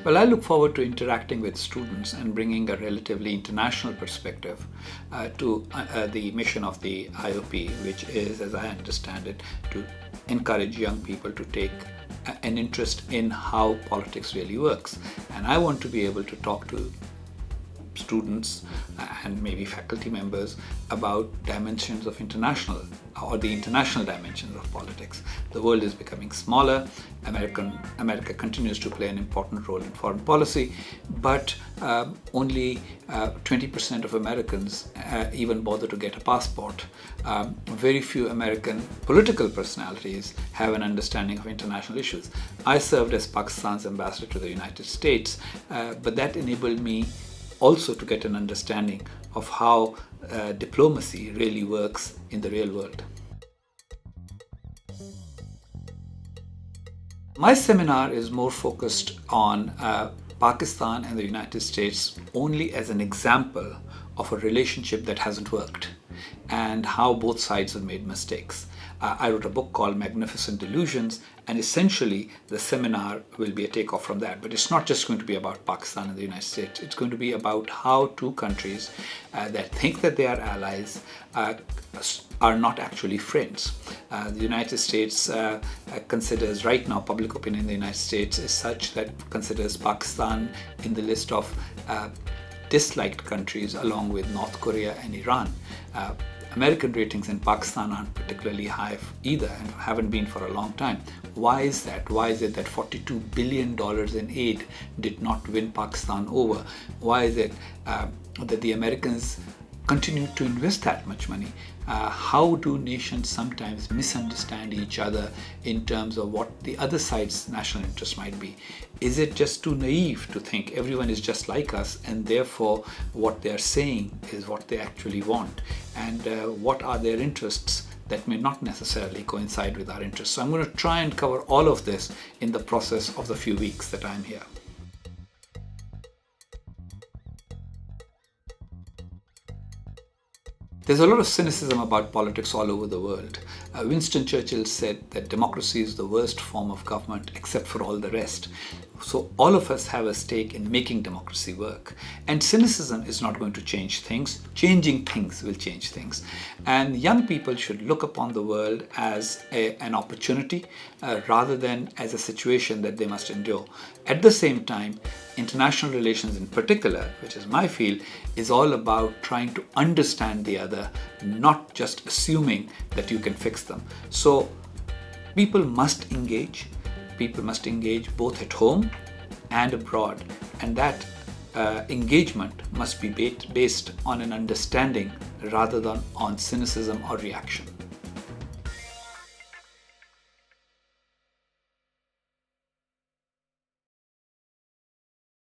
Well, I look forward to interacting with students and bringing a relatively international perspective to the mission of the IOP, which is, as I understand it, to encourage young people to take an interest in how politics really works. And I want to be able to talk to students and maybe faculty members about dimensions of international or the international dimensions of politics. The world is becoming smaller. America continues to play an important role in foreign policy, but only 20% of Americans even bother to get a passport. Very few American political personalities have an understanding of international issues. I served as Pakistan's ambassador to the United States, but that enabled me also to get an understanding of how diplomacy really works in the real world. My seminar is more focused on Pakistan and the United States only as an example of a relationship that hasn't worked and how both sides have made mistakes. I wrote a book called Magnificent Delusions, and essentially the seminar will be a takeoff from that. But it's not just going to be about Pakistan and the United States. It's going to be about how two countries that think that they are allies are not actually friends. The United States considers right now, public opinion in the United States is such that considers Pakistan in the list of disliked countries along with North Korea and Iran. American ratings in Pakistan aren't particularly high either and haven't been for a long time. Why is that? Why is it that $42 billion in aid did not win Pakistan over? Why is it that the Americans continue to invest that much money? How do nations sometimes misunderstand each other in terms of what the other side's national interest might be? Is it just too naive to think everyone is just like us and therefore what they're saying is what they actually want? And what are their interests that may not necessarily coincide with our interests? So I'm going to try and cover all of this in the process of the few weeks that I'm here. There's a lot of cynicism about politics all over the world. Winston Churchill said that democracy is the worst form of government except for all the rest. So all of us have a stake in making democracy work. And cynicism is not going to change things. Changing things will change things. And young people should look upon the world as an opportunity rather than as a situation that they must endure. At the same time, international relations in particular, which is my field, is all about trying to understand the other, not just assuming that you can fix them. So people must engage. People must engage both at home and abroad. And that engagement must be based on an understanding rather than on cynicism or reaction.